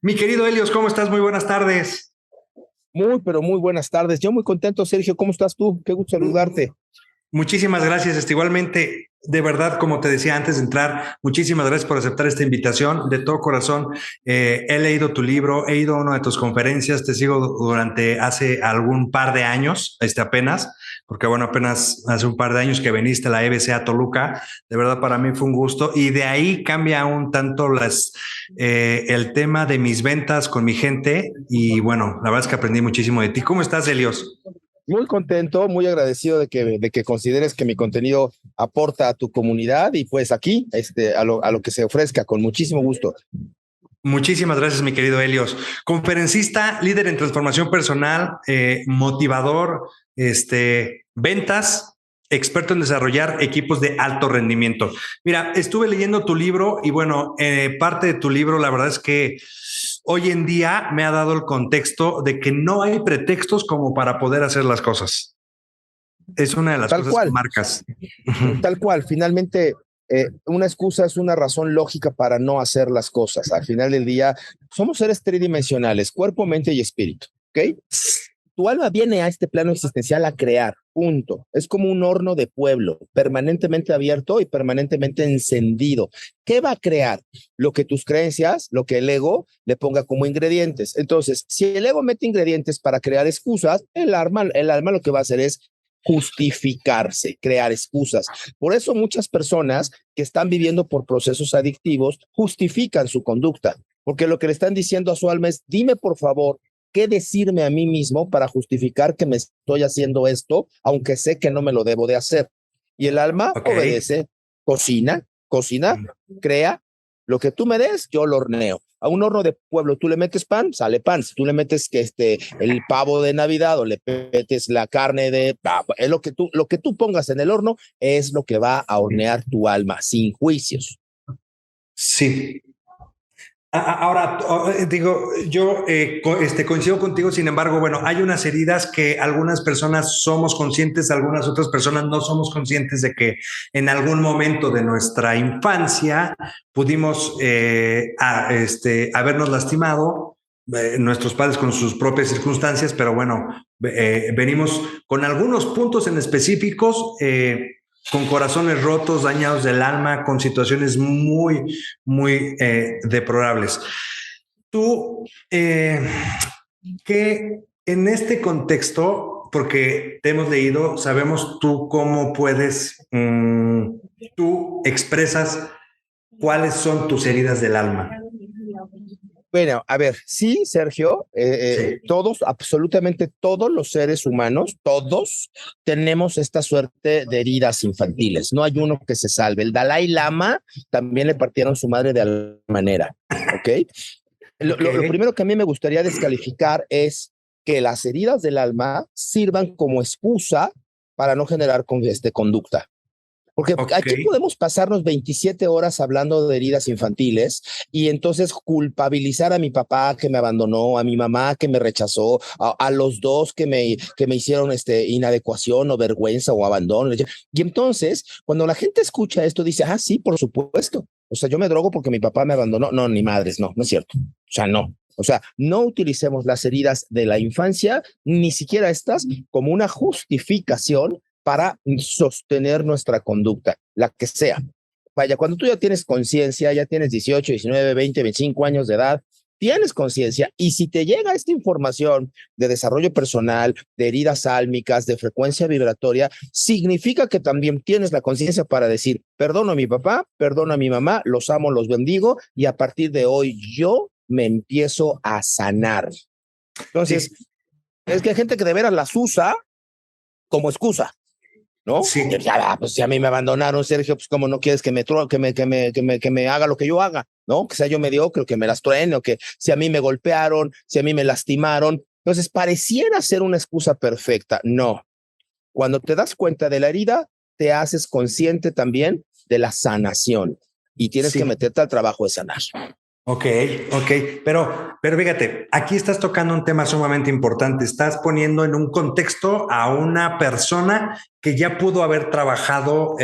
Mi querido Helios, ¿cómo estás? Muy buenas tardes. Muy, pero muy buenas tardes. Yo muy contento, Sergio. ¿Cómo estás tú? Qué gusto saludarte. Muchísimas gracias. Igualmente, de verdad, como te decía antes de entrar, muchísimas gracias por aceptar esta invitación. De todo corazón, he leído tu libro, he ido a una de tus conferencias, te sigo durante hace algún par de años, apenas, porque bueno, apenas hace un par de años que viniste a la EBC a Toluca. De verdad, para mí fue un gusto. Y de ahí cambia un tanto el tema de mis ventas con mi gente. Y bueno, la verdad es que aprendí muchísimo de ti. ¿Cómo estás, Helios? Muy contento, muy agradecido de que consideres que mi contenido aporta a tu comunidad y pues aquí, a lo que se ofrezca, con muchísimo gusto. Muchísimas gracias, mi querido Helios. Conferencista, líder en transformación personal, motivador, ventas, experto en desarrollar equipos de alto rendimiento. Mira, estuve leyendo tu libro y bueno, parte de tu libro, la verdad es que hoy en día me ha dado el contexto de que no hay pretextos como para poder hacer las cosas. Es una de las Tal cosas que cual, marcas. tal cual. Finalmente, una excusa es una razón lógica para no hacer las cosas. Al final del día, somos seres tridimensionales, cuerpo, mente y espíritu. ¿Ok? Tu alma viene a este plano existencial a crear, punto. Es como un horno de pueblo, permanentemente abierto y permanentemente encendido. ¿Qué va a crear? Lo que tus creencias, lo que el ego le ponga como ingredientes. Entonces, si el ego mete ingredientes para crear excusas, el alma lo que va a hacer es justificarse, crear excusas. Por eso muchas personas que están viviendo por procesos adictivos justifican su conducta, porque lo que le están diciendo a su alma es, dime por favor, qué decirme a mí mismo para justificar que me estoy haciendo esto, aunque sé que no me lo debo de hacer. Y el alma Ok. obedece, cocina, crea, lo que tú me des, yo lo horneo. A un horno de pueblo, tú le metes pan, sale pan. Si tú le metes el pavo de Navidad o le metes la carne es lo que tú pongas en el horno es lo que va a hornear tu alma, sin juicios. Sí. Ahora, digo, yo coincido contigo, sin embargo, bueno, hay unas heridas que algunas personas somos conscientes, algunas otras personas no somos conscientes de que en algún momento de nuestra infancia pudimos habernos lastimado, nuestros padres con sus propias circunstancias, pero bueno, venimos con algunos puntos en específicos. Con corazones rotos, dañados del alma, con situaciones muy deplorables. Tú, que en este contexto, porque te hemos leído, sabemos tú cómo puedes, tú expresas cuáles son tus heridas del alma. Bueno, a ver, sí, Sergio, Sí. todos, absolutamente todos los seres humanos, todos tenemos esta suerte de heridas infantiles. No hay uno que se salve. El Dalai Lama también le partieron su madre de alguna manera, ¿ok? Lo, Ok. lo, lo primero que a mí me gustaría descalificar es que las heridas del alma sirvan como excusa para no generar conducta. Porque Ok. aquí podemos pasarnos 27 horas hablando de heridas infantiles y entonces culpabilizar a mi papá que me abandonó, a mi mamá que me rechazó, a los dos que me hicieron inadecuación o vergüenza o abandono. Y entonces, cuando la gente escucha esto, dice, ah, sí, por supuesto. O sea, yo me drogo porque mi papá me abandonó. No, ni madres, no es cierto. O sea, no. O sea, no utilicemos las heridas de la infancia, ni siquiera estas, como una justificación para sostener nuestra conducta, la que sea. Vaya, cuando tú ya tienes conciencia, ya tienes 18, 19, 20, 25 años de edad, tienes conciencia y si te llega esta información de desarrollo personal, de heridas sálmicas, de frecuencia vibratoria, significa que también tienes la conciencia para decir, perdono a mi papá, perdono a mi mamá, los amo, los bendigo y a partir de hoy yo me empiezo a sanar. Sí, Entonces, es que hay gente que de veras las usa como excusa. ¿No? sí. Pues si a mí me abandonaron, Sergio, pues como no quieres que me haga lo que yo haga, ¿no? Que sea yo mediocre, que me las truene, o que si a mí me golpearon, si a mí me lastimaron. Entonces, pareciera ser una excusa perfecta. No. Cuando te das cuenta de la herida, te haces consciente también de la sanación y tienes que Sí. meterte al trabajo de sanar. Ok, ok, pero fíjate, aquí estás tocando un tema sumamente importante. Estás poniendo en un contexto a una persona que ya pudo haber trabajado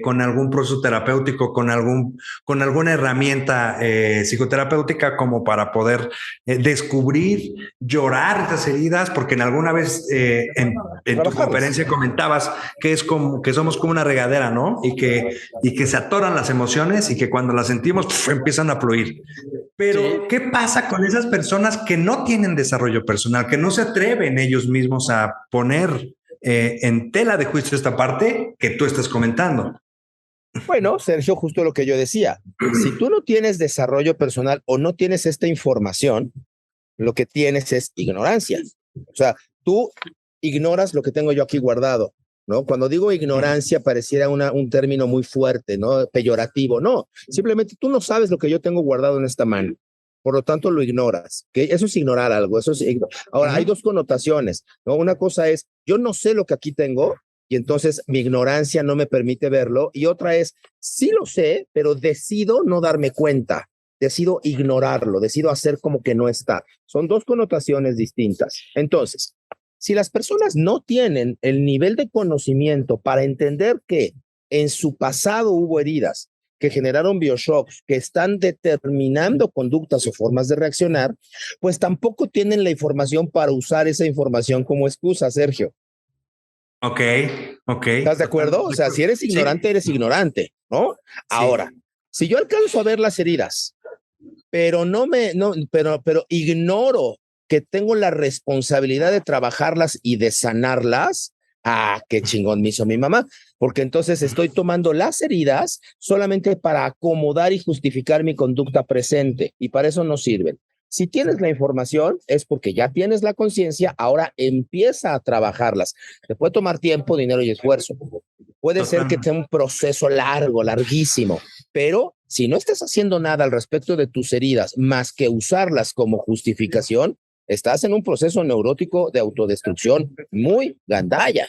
con algún proceso terapéutico, con alguna herramienta psicoterapéutica como para poder descubrir, llorar esas heridas, porque en alguna vez en tu conferencia comentabas que es como que somos como una regadera, ¿no? Y que se atoran las emociones y que cuando las sentimos empiezan a fluir. Pero, sí. ¿Qué pasa con esas personas que no tienen desarrollo personal, que no se atreven ellos mismos a poner en tela de juicio esta parte que tú estás comentando? Bueno, Sergio, justo lo que yo decía. Si tú no tienes desarrollo personal o no tienes esta información, lo que tienes es ignorancia. O sea, tú ignoras lo que tengo yo aquí guardado, ¿no? Cuando digo ignorancia pareciera un término muy fuerte, ¿no? Peyorativo. No, simplemente tú no sabes lo que yo tengo guardado en esta mano. Por lo tanto, lo ignoras. ¿Okay? Eso es ignorar algo. Ahora, hay dos connotaciones, ¿no? Una cosa es, yo no sé lo que aquí tengo y entonces mi ignorancia no me permite verlo. Y otra es, sí lo sé, pero decido no darme cuenta. Decido ignorarlo, decido hacer como que no está. Son dos connotaciones distintas. Entonces, si las personas no tienen el nivel de conocimiento para entender que en su pasado hubo heridas que generaron bioshocks, que están determinando conductas o formas de reaccionar, pues tampoco tienen la información para usar esa información como excusa, Sergio. Ok. ¿Estás de acuerdo? O sea, si eres ignorante, sí. Eres ignorante, ¿no? Sí. Ahora, si yo alcanzo a ver las heridas, pero pero ignoro que tengo la responsabilidad de trabajarlas y de sanarlas, qué chingón me hizo mi mamá, porque entonces estoy tomando las heridas solamente para acomodar y justificar mi conducta presente, y para eso no sirven. Si tienes la información, es porque ya tienes la conciencia, ahora empieza a trabajarlas. Te puede tomar tiempo, dinero y esfuerzo. Puede ser que sea un proceso largo, larguísimo, pero si no estás haciendo nada al respecto de tus heridas, más que usarlas como justificación, estás en un proceso neurótico de autodestrucción muy gandalla.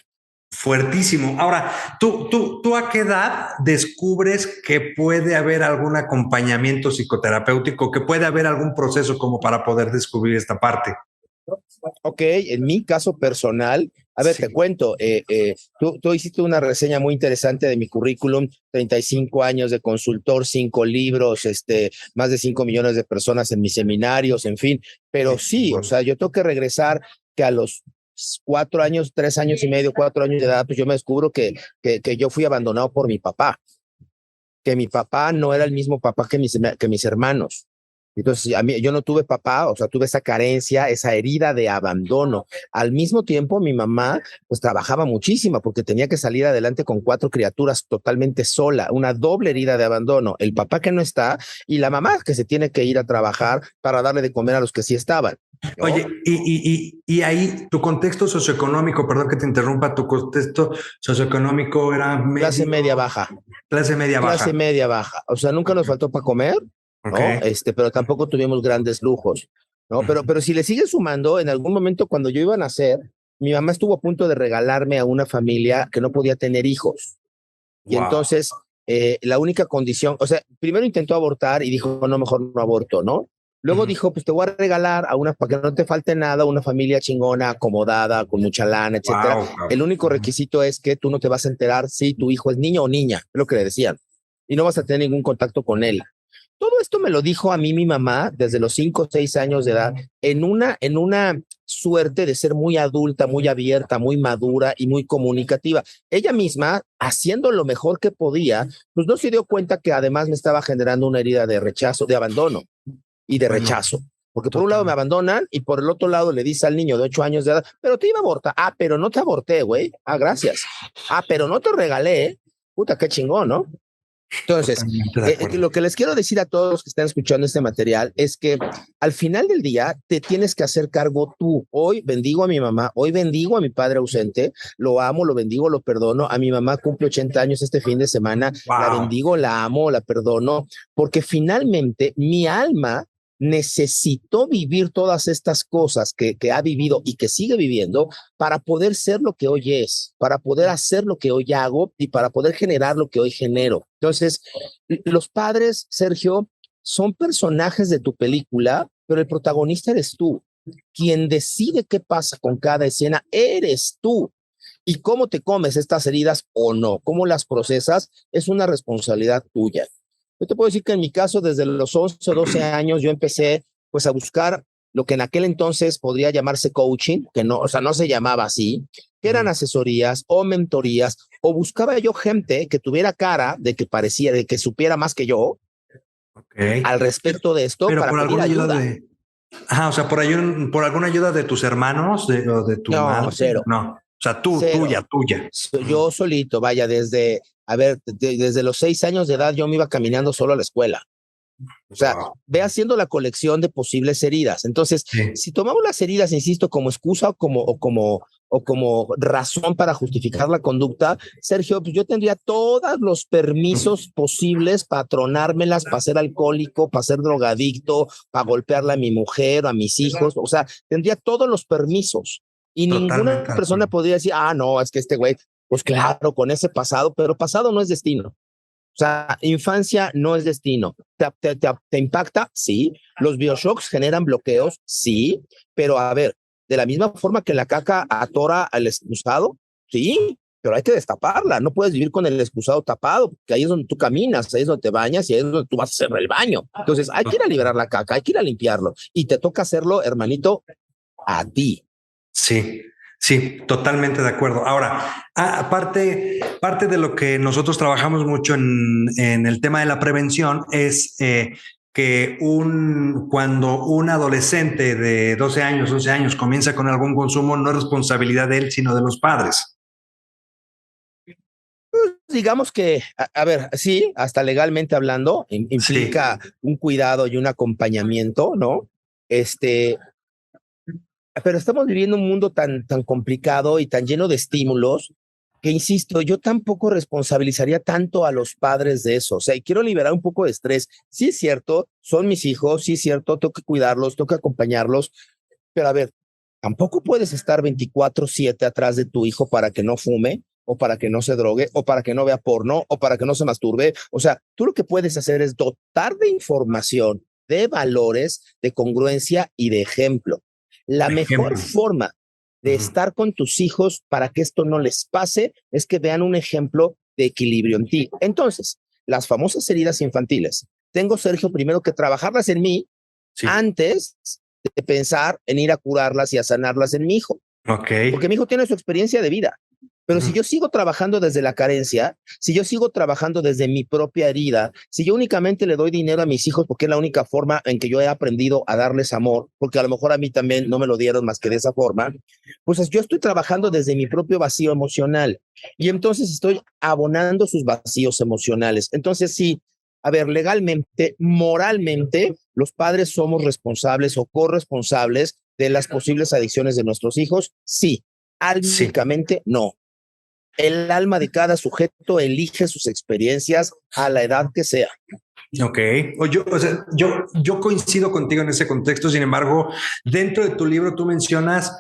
Fuertísimo. Ahora, ¿tú a qué edad descubres que puede haber algún acompañamiento psicoterapéutico, que puede haber algún proceso como para poder descubrir esta parte? Ok, en mi caso personal, a ver, sí. Te cuento, tú hiciste una reseña muy interesante de mi currículum, 35 años de consultor, 5 libros, más de 5 millones de personas en mis seminarios, en fin, pero sí, bueno. O sea, yo tengo que regresar que a los 4 años, 3 años y medio, 4 años de edad, pues yo me descubro que yo fui abandonado por mi papá, que mi papá no era el mismo papá que mis hermanos. Entonces, yo no tuve papá, o sea, tuve esa carencia, esa herida de abandono. Al mismo tiempo, mi mamá, pues trabajaba muchísimo porque tenía que salir adelante con 4 criaturas totalmente sola, una doble herida de abandono. El papá que no está y la mamá que se tiene que ir a trabajar para darle de comer a los que sí estaban, ¿no? Oye, y ahí tu contexto socioeconómico, perdón que te interrumpa, tu contexto socioeconómico era medio, clase media baja. Clase media baja. Clase media baja. O sea, nunca nos faltó para comer. ¿No? Pero tampoco tuvimos grandes lujos, ¿no? Pero si le sigues sumando, en algún momento cuando yo iba a nacer, mi mamá estuvo a punto de regalarme a una familia que no podía tener hijos. Y entonces, la única condición, o sea, primero intentó abortar y dijo, no, mejor no aborto, ¿no? Luego dijo, pues te voy a regalar para que no te falte nada, una familia chingona, acomodada, con mucha lana, etcétera. El único requisito es que tú no te vas a enterar si tu hijo es niño o niña, es lo que le decían. Y no vas a tener ningún contacto con él. Todo esto me lo dijo a mí mi mamá desde los 5 o 6 años de edad, en una suerte de ser muy adulta, muy abierta, muy madura y muy comunicativa. Ella misma, haciendo lo mejor que podía, pues no se dio cuenta que además me estaba generando una herida de rechazo, de abandono y de rechazo. Porque por un lado me abandonan y por el otro lado le dice al niño de 8 años de edad, pero te iba a abortar. Pero no te aborté, güey. Gracias. Pero no te regalé. Puta, qué chingón, ¿no? Entonces, lo que les quiero decir a todos los que están escuchando este material es que al final del día te tienes que hacer cargo tú. Hoy bendigo a mi mamá, hoy bendigo a mi padre ausente, lo amo, lo bendigo, lo perdono. A mi mamá cumple 80 años este fin de semana, la bendigo, la amo, la perdono, porque finalmente mi alma necesitó vivir todas estas cosas que ha vivido y que sigue viviendo para poder ser lo que hoy es, para poder hacer lo que hoy hago y para poder generar lo que hoy genero. Entonces, los padres, Sergio, son personajes de tu película, pero el protagonista eres tú. Quien decide qué pasa con cada escena eres tú. Y cómo te comes estas heridas o no, cómo las procesas, es una responsabilidad tuya. Yo te puedo decir que en mi caso, desde los 11 o 12 años, yo empecé pues a buscar lo que en aquel entonces podría llamarse coaching, que no, o sea, no se llamaba así, que eran asesorías o mentorías, o buscaba yo gente que tuviera cara de que parecía, de que supiera más que yo al respecto de esto Pero para por pedir alguna ayuda ayuda. o sea, por alguna ayuda de tus hermanos o de tu No, madre. cero, No, o sea, cero. tuya. Yo solito, vaya, desde, a ver, desde los 6 años de edad yo me iba caminando solo a la escuela. O sea, Wow. ve haciendo la colección de posibles heridas. Entonces, Sí. si tomamos las heridas, insisto, como excusa o como razón para justificar la conducta, Sergio, pues yo tendría todos los permisos posibles para tronármelas, para ser alcohólico, para ser drogadicto, para golpearle a mi mujer, a mis hijos. O sea, tendría todos los permisos. Y ninguna Totalmente de persona acuerdo. podría decir, no, es que este güey, pues claro, con ese pasado, pero pasado no es destino. O sea, infancia no es destino. ¿Te impacta? Sí. ¿Los bioshocks generan bloqueos? Sí. Pero a ver, de la misma forma que la caca atora al excusado, sí, pero hay que destaparla. No puedes vivir con el excusado tapado, porque ahí es donde tú caminas, ahí es donde te bañas y ahí es donde tú vas a hacer el baño. Entonces, hay que ir a liberar la caca, hay que ir a limpiarlo. Y te toca hacerlo, hermanito, a ti. Sí, sí, totalmente de acuerdo. Ahora, parte de lo que nosotros trabajamos mucho en el tema de la prevención es que cuando un adolescente de 12 años, 11 años comienza con algún consumo, no es responsabilidad de él, sino de los padres. Digamos que, a ver, sí, hasta legalmente hablando, Sí, implica un cuidado y un acompañamiento, ¿no? Este, pero estamos viviendo un mundo tan complicado y tan lleno de estímulos que, insisto, yo tampoco responsabilizaría tanto a los padres de eso. O sea, y quiero liberar un poco de estrés. Sí es cierto, son mis hijos, sí es cierto, tengo que cuidarlos, tengo que acompañarlos, pero a ver, tampoco puedes estar 24/7 atrás de tu hijo para que no fume, o para que no se drogue, o para que no vea porno, o para que no se masturbe. O sea, tú lo que puedes hacer es dotar de información, de valores, de congruencia y de ejemplo. La mejor ejemplo. forma de Ujú. estar con tus hijos para que esto no les pase es que vean un ejemplo de equilibrio en ti. Entonces, las famosas heridas infantiles, tengo, Sergio, primero que trabajarlas en mí Sí, antes de pensar en ir a curarlas y a sanarlas en mi hijo, ok. porque mi hijo tiene su experiencia de vida. Pero si Ujú. yo sigo trabajando desde la carencia, si yo sigo trabajando desde mi propia herida, si yo únicamente le doy dinero a mis hijos porque es la única forma en que yo he aprendido a darles amor, porque a lo mejor a mí también no me lo dieron más que de esa forma, pues yo estoy trabajando desde mi propio vacío emocional y entonces estoy abonando sus vacíos emocionales. Entonces sí, a ver, legalmente, moralmente, los padres somos responsables o corresponsables de las posibles adicciones de nuestros hijos, sí. Sí. Álmicamente, no. El alma de cada sujeto elige sus experiencias a la edad que sea. Ok, yo coincido contigo en ese contexto. Sin embargo, dentro de tu libro tú mencionas,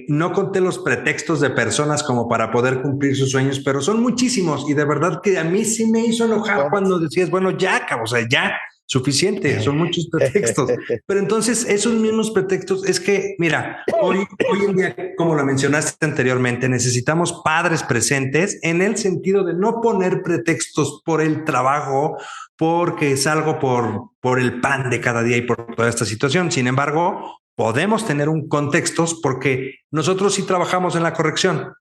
no conté los pretextos de personas como para poder cumplir sus sueños, pero son muchísimos y de verdad que a mí sí me hizo enojar cuando decías, bueno, ya, o sea, ya, suficiente, son muchos pretextos. Pero entonces esos mismos pretextos es que, mira, hoy en día, como lo mencionaste anteriormente, necesitamos padres presentes en el sentido de no poner pretextos por el trabajo, porque salgo por el pan de cada día y por toda esta situación. Sin embargo, podemos tener un contexto porque nosotros sí trabajamos en la corrección,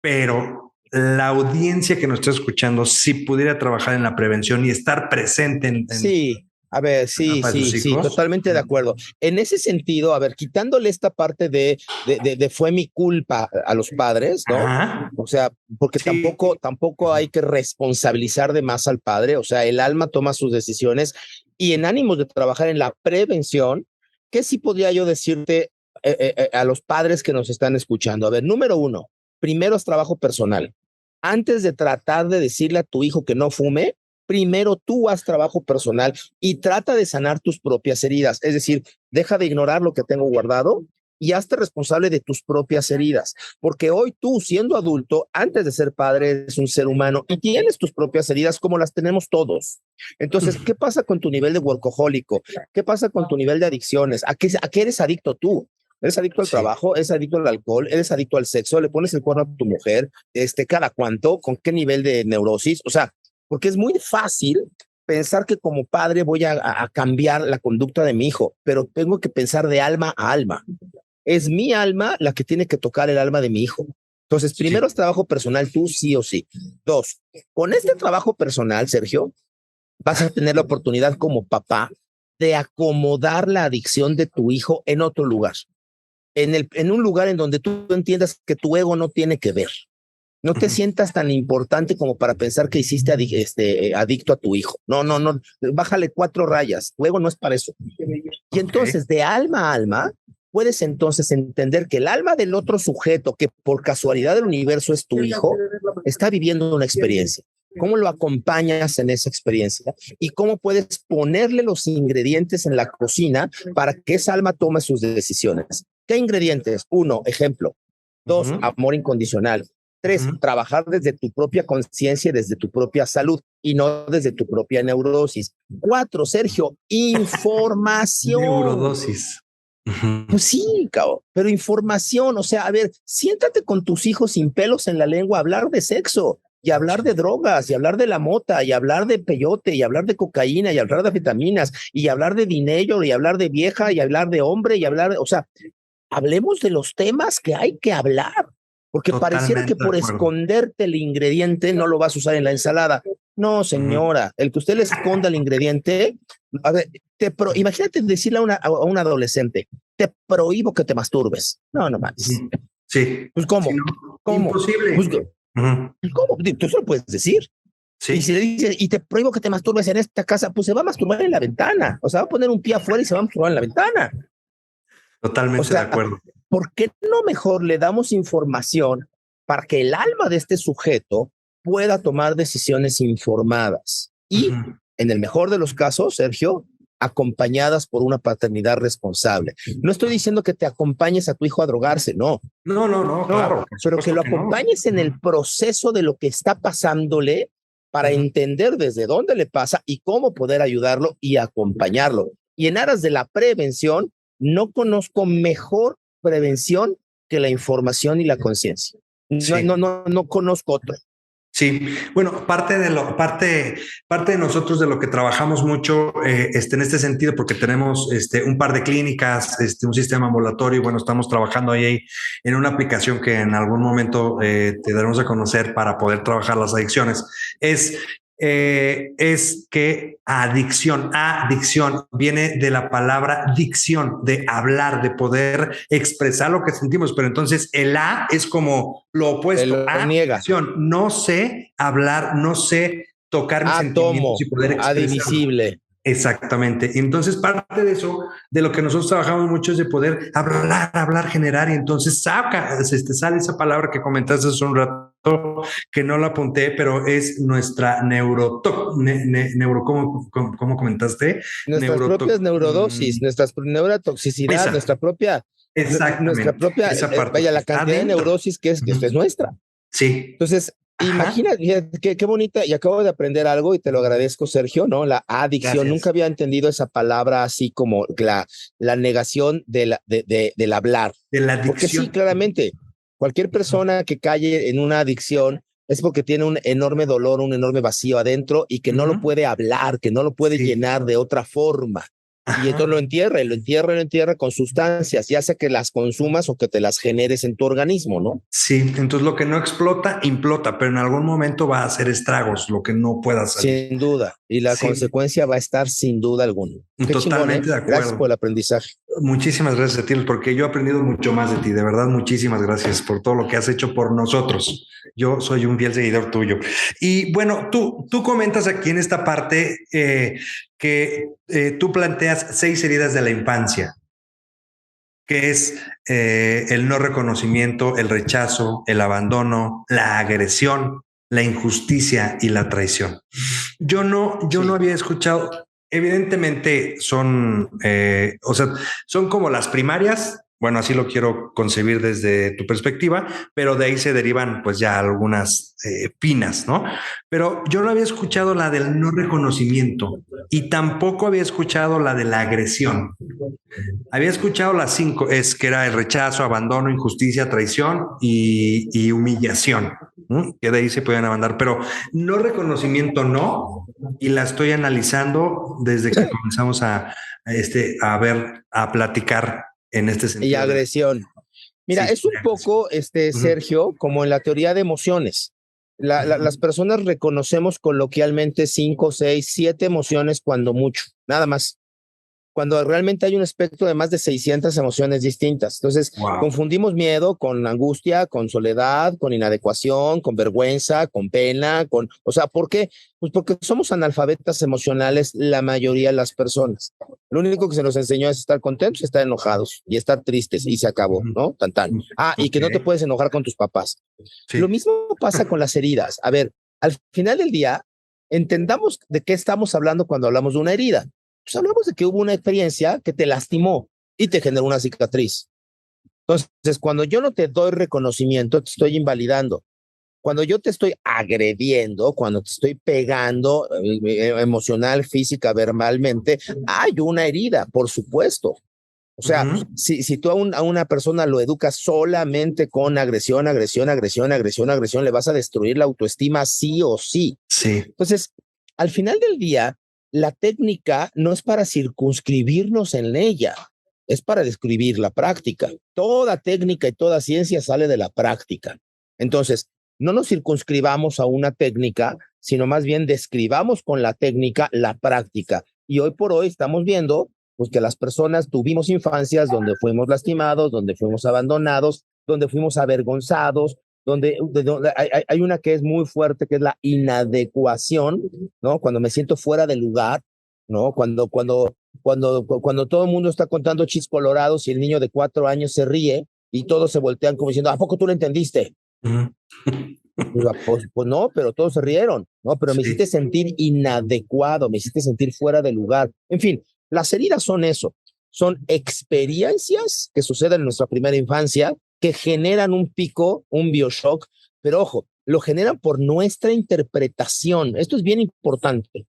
pero la audiencia que nos está escuchando si pudiera trabajar en la prevención y estar presente en Sí, a ver, la sí, etapa de sus sí, sí, hijos. totalmente de acuerdo. En ese sentido, a ver, quitándole esta parte de fue mi culpa a los padres, ¿no? Ajá. O sea, porque Sí. tampoco hay que responsabilizar de más al padre, o sea, el alma toma sus decisiones y en ánimos de trabajar en la prevención, ¿qué sí podría yo decirte a los padres que nos están escuchando? A ver, número uno, primero es trabajo personal. Antes de tratar de decirle a tu hijo que no fume, primero tú haz trabajo personal y trata de sanar tus propias heridas. Es decir, deja de ignorar lo que tengo guardado y hazte responsable de tus propias heridas. Porque hoy tú, siendo adulto, antes de ser padre, eres un ser humano y tienes tus propias heridas como las tenemos todos. Entonces, ¿qué pasa con tu nivel de workahólico? ¿Qué pasa con tu nivel de adicciones? ¿A qué eres adicto tú? Eres adicto al trabajo, eres adicto al alcohol, eres adicto al sexo, le pones el cuerno a tu mujer, cada cuánto, con qué nivel de neurosis. O sea, porque es muy fácil pensar que como padre voy a cambiar la conducta de mi hijo, pero tengo que pensar de alma a alma. Es mi alma la que tiene que tocar el alma de mi hijo. Entonces, primero es trabajo personal, tú sí o sí. Dos, con este trabajo personal, Sergio, vas a tener la oportunidad como papá de acomodar la adicción de tu hijo en otro lugar, en un lugar en donde tú entiendas que tu ego no tiene que ver. No te sientas tan importante como para pensar que hiciste adicto a tu hijo. No, bájale 4 rayas. Tu ego no es para eso. Y entonces, de alma a alma, puedes entonces entender que el alma del otro sujeto, que por casualidad del universo es tu hijo, está viviendo una experiencia. ¿Cómo lo acompañas en esa experiencia? Y cómo puedes ponerle los ingredientes en la cocina para que esa alma tome sus decisiones. ¿Qué ingredientes? 1, ejemplo. 2, amor incondicional. 3, trabajar desde tu propia conciencia y desde tu propia salud y no desde tu propia neurosis. 4, Sergio, información. Neurodosis. Pues sí, cabrón, pero información, o sea, a ver, siéntate con tus hijos sin pelos en la lengua a hablar de sexo y hablar de drogas y hablar de la mota y hablar de peyote y hablar de cocaína y hablar de vitaminas y hablar de dinero y hablar de vieja y hablar de hombre y hablar de, o sea, hablemos de los temas que hay que hablar. Porque pareciera que por esconderte el ingrediente no lo vas a usar en la ensalada. No, señora, el que usted le esconda el ingrediente, a ver, imagínate decirle a un adolescente, te prohíbo que te masturbes. No mames. Sí. Pues, ¿cómo? Sí, no. ¿Cómo? Imposible. Pues, ¿cómo? Tú se lo puedes decir. Sí. Y si le dices, y te prohíbo que te masturbes en esta casa, pues se va a masturbar en la ventana. O sea, va a poner un pie afuera y se va a masturbar en la ventana. Totalmente de acuerdo. ¿Por qué no mejor le damos información para que el alma de este sujeto pueda tomar decisiones informadas? Y en el mejor de los casos, Sergio, acompañadas por una paternidad responsable. No estoy diciendo que te acompañes a tu hijo a drogarse, no. No, claro. Pero que lo acompañes en el proceso de lo que está pasándole para entender desde dónde le pasa y cómo poder ayudarlo y acompañarlo. Y en aras de la prevención, no conozco mejor prevención que la información y la conciencia. No conozco otro. Sí, bueno, parte de nosotros de lo que trabajamos mucho en este sentido, porque tenemos un par de clínicas, un sistema ambulatorio, y bueno, estamos trabajando ahí en una aplicación que en algún momento te daremos a conocer para poder trabajar las adicciones, es que adicción viene de la palabra dicción, de hablar, de poder expresar lo que sentimos, pero entonces el A es como lo opuesto, adicción, no sé hablar, no sé tocar mis sentimientos y poder expresar. Adivisible. Exactamente. Entonces, parte de eso, de lo que nosotros trabajamos mucho es de poder hablar, generar, y entonces sale esa palabra que comentaste hace un rato, que no la apunté, pero es nuestra ¿cómo comentaste? Nuestras propias neurodosis, nuestra neurotoxicidad, nuestra propia, vaya, la cantidad de neurosis que es nuestra. Sí. Entonces, imagina, qué bonita, y acabo de aprender algo y te lo agradezco, Sergio, ¿no? La adicción. Gracias. Nunca había entendido esa palabra así como la negación del hablar. De la adicción. Porque sí, claramente, cualquier persona que cae en una adicción es porque tiene un enorme dolor, un enorme vacío adentro y que no lo puede hablar, que no lo puede llenar de otra forma. Y entonces lo entierra con sustancias, ya sea que las consumas o que te las generes en tu organismo, ¿no? Sí, entonces lo que no explota, implota, pero en algún momento va a hacer estragos, lo que no pueda salir. Sin duda, y la consecuencia va a estar sin duda alguna. Totalmente de acuerdo. Gracias por el aprendizaje. Muchísimas gracias a ti, porque yo he aprendido mucho más de ti, de verdad, muchísimas gracias por todo lo que has hecho por nosotros. Yo soy un fiel seguidor tuyo. Y bueno, tú comentas aquí en esta parte que tú planteas 6 heridas de la infancia, que es el no reconocimiento, el rechazo, el abandono, la agresión, la injusticia y la traición. Yo no había escuchado. Evidentemente son como las primarias, Bueno, así lo quiero concebir desde tu perspectiva, pero de ahí se derivan pues ya algunas pinas, ¿no? Pero yo no había escuchado la del no reconocimiento y tampoco había escuchado la de la agresión. Había escuchado las cinco, es que era el rechazo, abandono, injusticia, traición y humillación, ¿no? Que de ahí se pueden mandar, pero no reconocimiento no, y la estoy analizando desde que comenzamos a ver, a platicar en este Y sentido. agresión. Mira, Sí, es un poco, uh-huh. Sergio, como en la teoría de emociones. Las personas reconocemos coloquialmente 5, 6, 7 emociones cuando mucho, nada más, cuando realmente hay un espectro de más de 600 emociones distintas. Entonces, Wow. confundimos miedo con angustia, con soledad, con inadecuación, con vergüenza, con pena, o sea, ¿por qué? Pues porque somos analfabetas emocionales la mayoría de las personas. Lo único que se nos enseñó es estar contentos, estar enojados y estar tristes y se acabó, ¿no? Tan tan. Y que no te puedes enojar con tus papás. Lo Sí. mismo pasa con las heridas. A ver, al final del día, entendamos de qué estamos hablando cuando hablamos de una herida. Pues hablamos de que hubo una experiencia que te lastimó y te generó una cicatriz. Entonces, cuando yo no te doy reconocimiento, te estoy invalidando. Cuando yo te estoy agrediendo, cuando te estoy pegando emocional, física, verbalmente, hay una herida, por supuesto. O sea, Uh-huh. si tú a una persona lo educas solamente con agresión, agresión, agresión, agresión, agresión, le vas a destruir la autoestima sí o sí. Sí. Entonces, al final del día, la técnica no es para circunscribirnos en ella, es para describir la práctica. Toda técnica y toda ciencia sale de la práctica. Entonces, no nos circunscribamos a una técnica, sino más bien describamos con la técnica la práctica. Y hoy por hoy estamos viendo pues, que las personas tuvimos infancias donde fuimos lastimados, donde fuimos abandonados, donde fuimos avergonzados, donde hay una que es muy fuerte, que es la inadecuación, ¿no? Cuando me siento fuera de lugar, ¿no? Cuando todo el mundo está contando chistes colorados y el niño de 4 años se ríe y todos se voltean como diciendo, ¿a poco tú lo entendiste? Uh-huh. Pues no, pero todos se rieron, ¿no? Pero me Sí. hiciste sentir inadecuado, me hiciste sentir fuera de lugar. En fin, las heridas son eso, son experiencias que suceden en nuestra primera infancia que generan un pico, un bioshock, pero ojo, lo generan por nuestra interpretación. Esto es bien importante,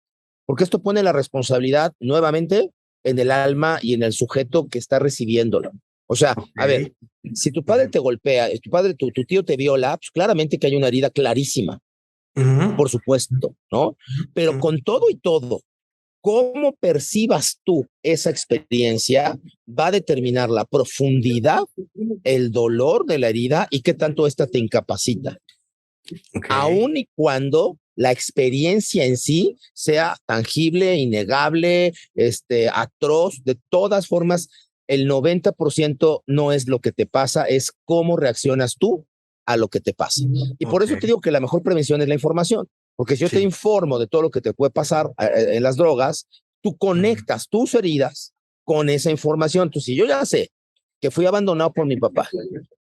porque esto pone la responsabilidad nuevamente en el alma y en el sujeto que está recibiéndolo. O sea, a ver, si tu padre te golpea, tu tío te viola, pues claramente que hay una herida clarísima, Uh-huh. por supuesto, ¿no? Pero con todo y todo, cómo percibas tú esa experiencia va a determinar la profundidad, el dolor de la herida y qué tanto esta te incapacita. Aun y cuando la experiencia en sí sea tangible, innegable, atroz, de todas formas, el 90% no es lo que te pasa, es cómo reaccionas tú a lo que te pasa. Y por eso te digo que la mejor prevención es la información, porque si yo te informo de todo lo que te puede pasar en las drogas, tú conectas tus heridas con esa información. Entonces, si yo ya sé que fui abandonado por mi papá,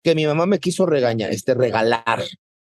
que mi mamá me quiso regalar,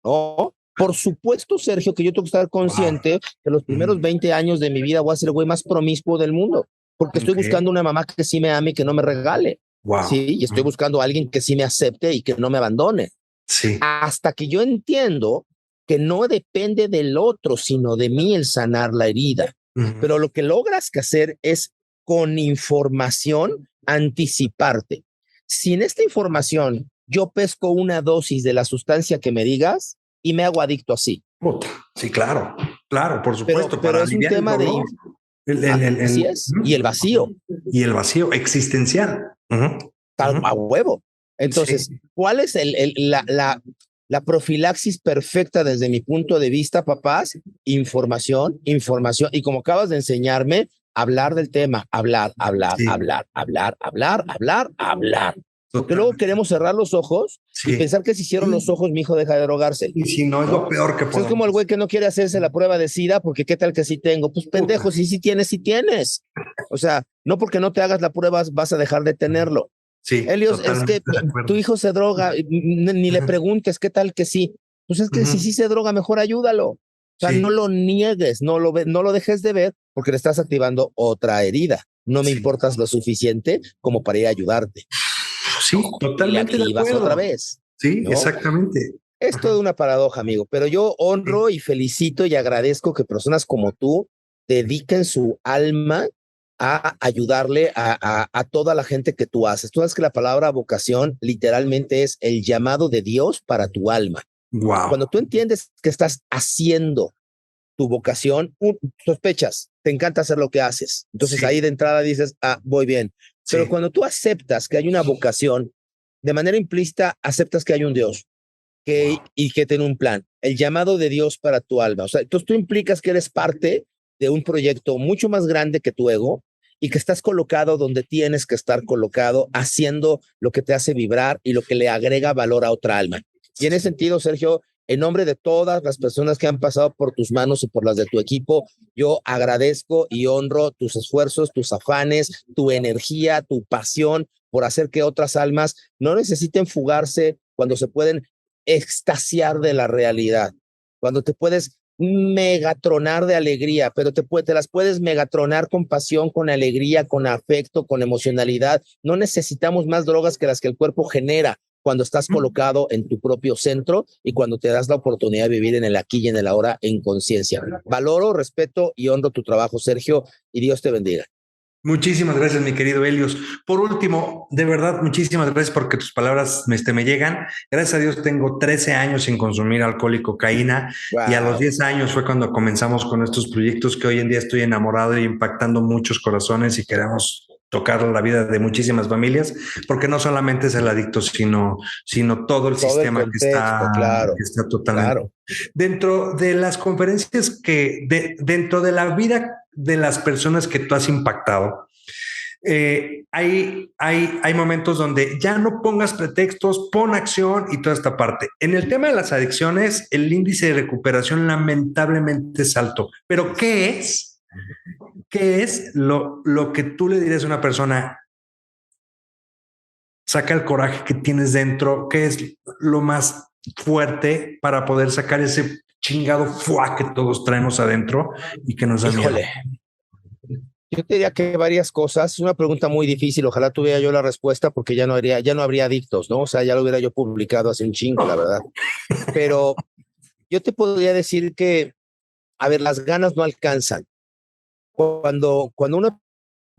¿no? Por supuesto, Sergio, que yo tengo que estar consciente que los primeros 20 años de mi vida voy a ser el güey más promiscuo del mundo, porque estoy buscando una mamá que sí me ame y que no me regale. Wow. Sí, y estoy buscando a alguien que sí me acepte y que no me abandone. Sí. Hasta que yo entiendo que no depende del otro, sino de mí el sanar la herida. Pero lo que logras que hacer es con información anticiparte. Si en esta información yo pesco una dosis de la sustancia que me digas y me hago adicto así. Sí, claro, por supuesto. Pero es un tema de... Así es. Y el vacío. Y el vacío existencial. A huevo. Entonces, sí. ¿Cuál es la profilaxis perfecta desde mi punto de vista, papás? Información. Y como acabas de enseñarme, hablar del tema, hablar. Porque luego queremos cerrar los ojos y pensar que si cierro los ojos, mi hijo deja de drogarse. Y si no, es lo peor que podemos. Es como el güey que no quiere hacerse la prueba de SIDA porque qué tal que sí tengo. Pues pendejo, sí tienes. O sea, no porque no te hagas la prueba vas a dejar de tenerlo. Sí, Helios, es que tu hijo se droga, ni le preguntes qué tal que sí. Pues es que si sí se droga, mejor ayúdalo. O sea, no lo niegues, no lo dejes de ver porque le estás activando otra herida. No me importas lo suficiente como para ir a ayudarte. Sí, totalmente de y vas otra acuerdo. vez, Sí, ¿no? exactamente. Es Ajá. toda una paradoja, amigo, pero yo Sí, honro y felicito y agradezco que personas como tú dediquen su alma a ayudarle a toda la gente que tú haces. Tú sabes que la palabra vocación literalmente es el llamado de Dios para tu alma. Cuando wow. tú entiendes que estás haciendo tu vocación, sospechas, te encanta hacer lo que haces. Entonces ahí Sí, de entrada dices, ah, voy bien. Pero sí. cuando tú aceptas que hay una vocación, de manera implícita aceptas que hay un Dios Wow. y que tiene un plan, el llamado de Dios para tu alma. O sea, entonces tú implicas que eres parte de un proyecto mucho más grande que tu ego y que estás colocado donde tienes que estar colocado, haciendo lo que te hace vibrar y lo que le agrega valor a otra alma. Y en ese sentido, Sergio, en nombre de todas las personas que han pasado por tus manos y por las de tu equipo, yo agradezco y honro tus esfuerzos, tus afanes, tu energía, tu pasión por hacer que otras almas no necesiten fugarse cuando se pueden extasiar de la realidad, cuando te puedes megatronar de alegría, pero te las puedes megatronar con pasión, con alegría, con afecto, con emocionalidad. No necesitamos más drogas que las que el cuerpo genera cuando estás colocado en tu propio centro y cuando te das la oportunidad de vivir en el aquí y en el ahora en conciencia. Valoro, respeto y honro tu trabajo, Sergio, y Dios te bendiga. Muchísimas gracias, mi querido Helios. Por último, de verdad, muchísimas gracias porque tus palabras me llegan. Gracias a Dios tengo 13 años sin consumir alcohol y cocaína y a los Wow. 10 años fue cuando comenzamos con estos proyectos que hoy en día estoy enamorado y impactando muchos corazones y queremos tocar la vida de muchísimas familias, porque no solamente es el adicto, sino todo el Todo el sistema contexto, que claro, está totalmente. claro. Dentro de las conferencias dentro de la vida de las personas que tú has impactado, hay momentos donde ya no pongas pretextos, pon acción y toda esta parte. En el tema de las adicciones, el índice de recuperación lamentablemente es alto. Pero ¿qué es lo que tú le dirías a una persona? Saca el coraje que tienes dentro, ¿qué es lo más fuerte para poder sacar ese chingado fuá que todos traemos adentro y que nos da miedo? Híjole, yo te diría que varias cosas. Es una pregunta muy difícil. Ojalá tuviera yo la respuesta porque ya no habría adictos, ¿no? O sea, ya lo hubiera yo publicado hace un chingo, la verdad. Pero yo te podría decir que, a ver, las ganas no alcanzan. Cuando una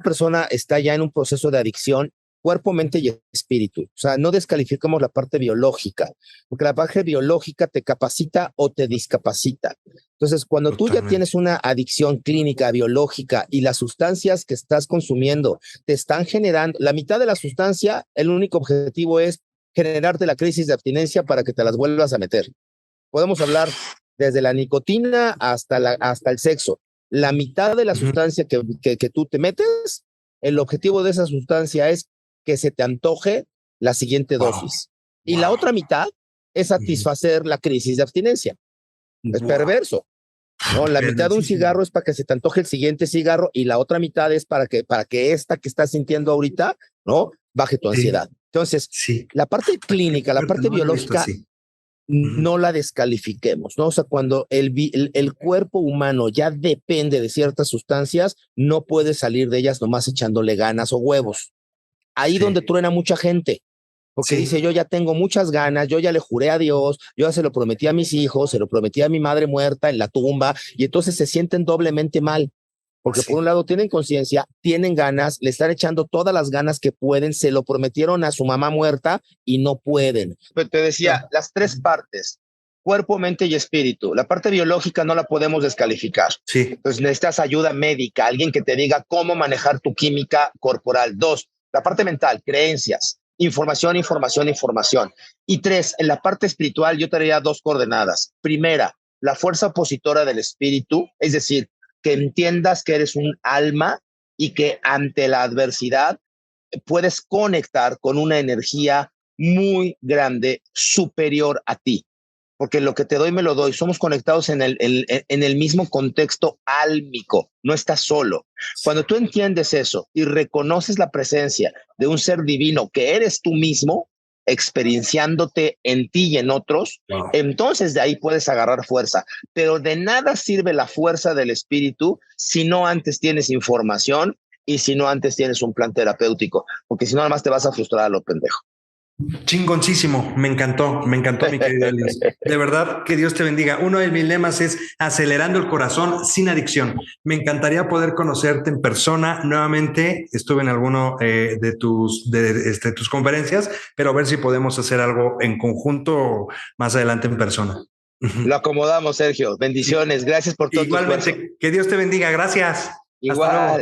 persona está ya en un proceso de adicción, cuerpo, mente y espíritu. O sea, no descalificamos la parte biológica, porque la parte biológica te capacita o te discapacita. Entonces, cuando tú ya Totalmente. tienes una adicción clínica, biológica y las sustancias que estás consumiendo te están generando, la mitad de la sustancia, el único objetivo es generarte la crisis de abstinencia para que te las vuelvas a meter. Podemos hablar desde la nicotina hasta el sexo. La mitad de la Ujú. sustancia que tú te metes, el objetivo de esa sustancia es que se te antoje la siguiente Wow, dosis. Y la wow, otra mitad es satisfacer la crisis de abstinencia. Es wow. perverso, ¿no? La mitad de un Perversísimo. cigarro es para que se te antoje el siguiente cigarro y la otra mitad es para que esta que estás sintiendo ahorita, ¿no? Baje tu Sí, ansiedad. Entonces, sí. la parte Qué clínica, la fuerte, parte no lo he visto biológica así. Ujú. no la descalifiquemos, ¿no? O sea, cuando el cuerpo humano ya depende de ciertas sustancias, no puede salir de ellas nomás echándole ganas o huevos. Ahí donde Sí, truena mucha gente, porque dice, sí, yo ya tengo muchas ganas, yo ya le juré a Dios, yo ya se lo prometí a mis hijos, se lo prometí a mi madre muerta en la tumba, y entonces se sienten doblemente mal. Porque por un sí. lado tienen conciencia, tienen ganas, le están echando todas las ganas que pueden, se lo prometieron a su mamá muerta y no pueden. Pero te decía, las tres partes, cuerpo, mente y espíritu. La parte biológica no la podemos descalificar. Sí, Entonces necesitas ayuda médica, alguien que te diga cómo manejar tu química corporal. Dos, la parte mental, creencias, información, información, información. Y tres, en la parte espiritual yo te daría dos coordenadas. Primera, la fuerza opositora del espíritu, es decir, que entiendas que eres un alma y que ante la adversidad puedes conectar con una energía muy grande, superior a ti. Porque lo que te doy me lo doy. Somos conectados en el mismo contexto álmico, no estás solo. Cuando tú entiendes eso y reconoces la presencia de un ser divino que eres tú mismo, experienciándote en ti y en otros, wow. entonces de ahí puedes agarrar fuerza. Pero de nada sirve la fuerza del espíritu si no antes tienes información y si no antes tienes un plan terapéutico, porque si no, nada más te vas a frustrar a lo pendejo. Chingoncísimo, me encantó, mi querida Elios. De verdad, que Dios te bendiga. Uno de mis lemas es acelerando el corazón sin adicción. Me encantaría poder conocerte en persona nuevamente. Estuve en alguno tus conferencias, pero a ver si podemos hacer algo en conjunto más adelante en persona. Lo acomodamos, Sergio. Bendiciones. Gracias por todo tu esfuerzo. Igualmente, que Dios te bendiga. Gracias. Igual. Hasta luego.